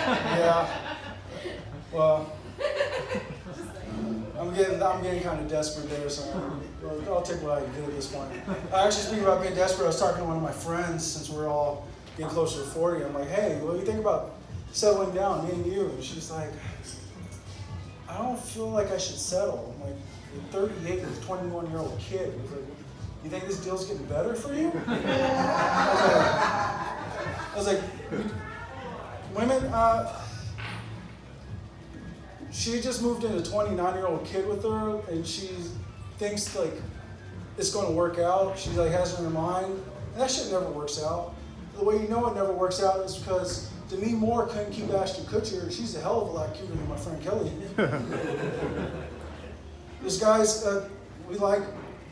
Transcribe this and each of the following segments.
Yeah. Well, I'm getting kind of desperate there, so I'll take what I can get at this point. Actually, speaking about being desperate, I was talking to one of my friends, since we're all getting closer to 40. I'm like, hey, what do you think about settling down, me and you? And she's like, I don't feel like I should settle. I'm like, you're 38 with a 21-year-old kid. I was like, you think this deal's getting better for you? I was like, women, she just moved in a 29-year-old kid with her, and she thinks like it's going to work out. She like has it in her mind, and that shit never works out. The way you know it never works out is because Demi Moore couldn't keep Ashton Kutcher. She's a hell of a lot cuter than my friend Kelly. There's guys, we like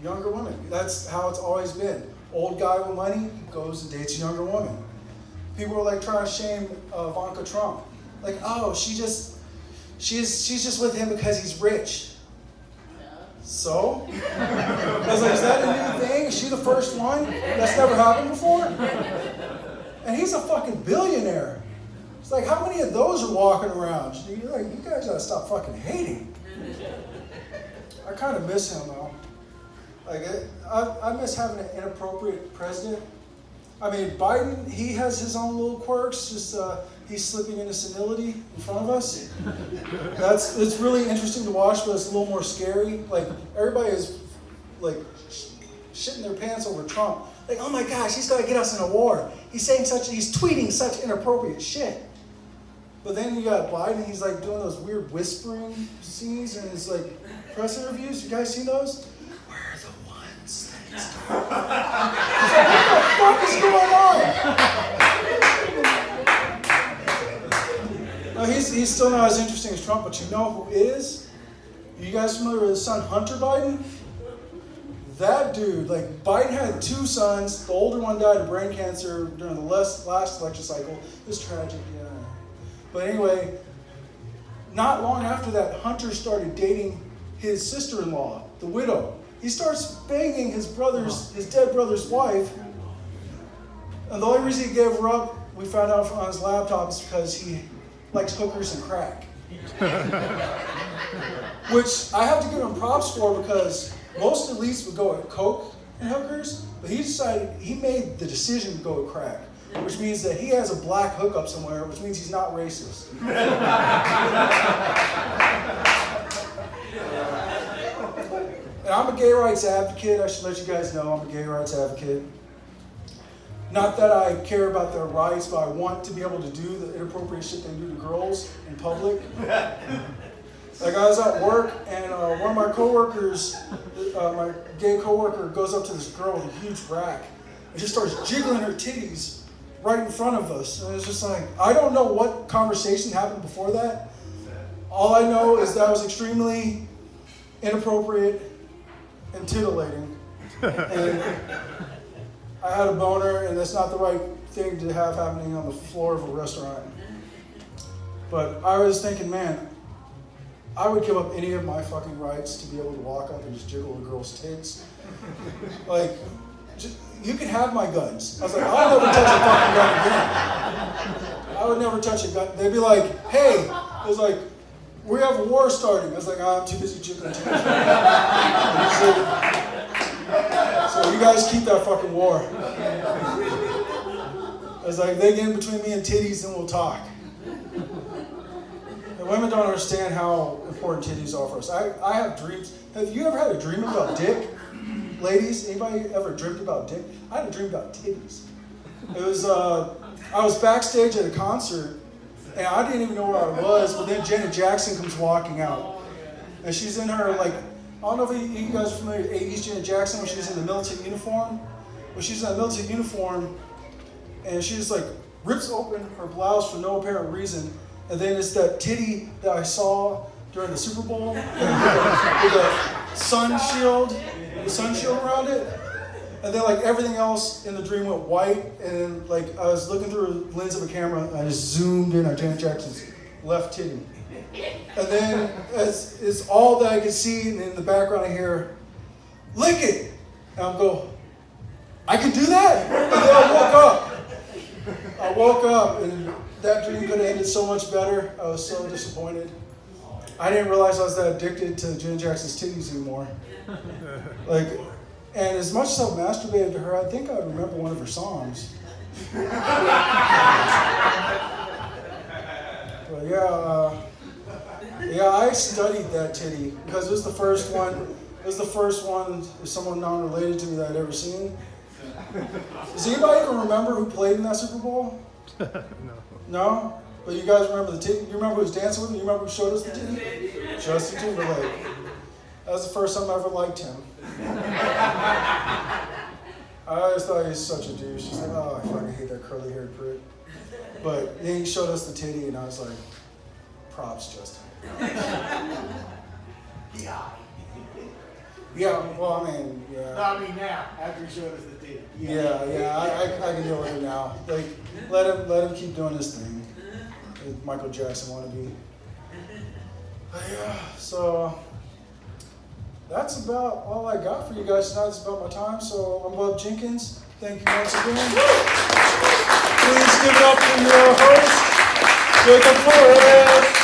younger women. That's how it's always been. Old guy with money goes and dates a younger woman. People are like trying to shame Ivanka Trump. Like, oh, she's just with him because he's rich. So? I was like, is that a new thing? Is she the first one? That's never happened before? And he's a fucking billionaire. It's like, how many of those are walking around? You're like, you guys gotta stop fucking hating. I kind of miss him though. Like, I miss having an inappropriate president. I mean, Biden, he has his own little quirks, just he's slipping into senility in front of us. It's really interesting to watch, but it's a little more scary. Like, everybody is like shitting their pants over Trump. Like, oh my gosh, he's gonna get us in a war. He's tweeting such inappropriate shit. But then you got Biden, he's like doing those weird whispering scenes in his like press interviews. You guys see those? We're the ones that What the fuck is going on? No, he's still not as interesting as Trump, but you know who is? Are you guys familiar with his son Hunter Biden? That dude, like, Biden had 2 sons. The older one died of brain cancer during the last election cycle. It was tragic, yeah. But anyway, not long after that, Hunter started dating his sister-in-law, the widow. He starts banging his dead brother's wife. And the only reason he gave her up, we found out on his laptop, is because he likes hookers and crack. Which I have to give him props for, because most elites would go at coke and hookers, but he made the decision to go with crack, which means that he has a black hookup somewhere, which means he's not racist. And I'm a gay rights advocate. I should let you guys know I'm a gay rights advocate. Not that I care about their rights, but I want to be able to do the inappropriate shit they do to girls in public. Like, I was at work, and one of my coworkers, my gay coworker, goes up to this girl with a huge rack and just starts jiggling her titties right in front of us. And it's just like, I don't know what conversation happened before that. All I know is that was extremely inappropriate and titillating. And I had a boner, and that's not the right thing to have happening on the floor of a restaurant. But I was thinking, man, I would give up any of my fucking rights to be able to walk up and just jiggle a girl's tits. Like, you can have my guns. I was like, I'll never touch a fucking gun again. I would never touch a gun. They'd be like, hey, it was like, we have a war starting. I was like, I'm too busy jiggling titties. So you guys keep that fucking war. I was like, they get in between me and titties and we'll talk. And women don't understand how important titties are for us. I have dreams. Have you ever had a dream about dick? Ladies, anybody ever dreamed about dick? I had a dream about titties. It was, I was backstage at a concert, and I didn't even know where I was, but then Janet Jackson comes walking out. And she's in her, like, I don't know if you guys are familiar with 80s Janet Jackson when she was in the military uniform. But she's in that military uniform, and she just, like, rips open her blouse for no apparent reason. And then it's that titty that I saw during the Super Bowl with a sun shield around it. And then, like, everything else in the dream went white. And, like, I was looking through a lens of a camera, and I just zoomed in on Janet Jackson's left titty. And then it's all that I could see, and in the background I hear, lick it! And I go, I can do that? And then I I woke up and that dream could have ended so much better. I was so disappointed. I didn't realize I was that addicted to Janet Jackson's titties anymore. Like, and as much as I masturbated to her, I think I would remember one of her songs. But yeah, I studied that titty because it was the first one. It was the first one, someone non-related to me that I'd ever seen. Does anybody even remember who played in that Super Bowl? No. No? But you guys remember the titty? You remember who was dancing with him? You remember who showed us the titty? Justin Timberlake. That was the first time I ever liked him. I always thought he was such a douche. He's like, oh, I fucking hate that curly-haired prick. But then he showed us the titty, and I was like, props, Justin. Yeah, well, I mean, yeah. No, I mean now, after he showed us the titty. Yeah, I can deal with him now. Like, let him keep doing his thing. Michael Jackson wannabe. Yeah, so that's about all I got for you guys tonight. It's about my time. So I'm Bob Jenkins. Thank you once again. Please give it up for your host, Jacob Flores.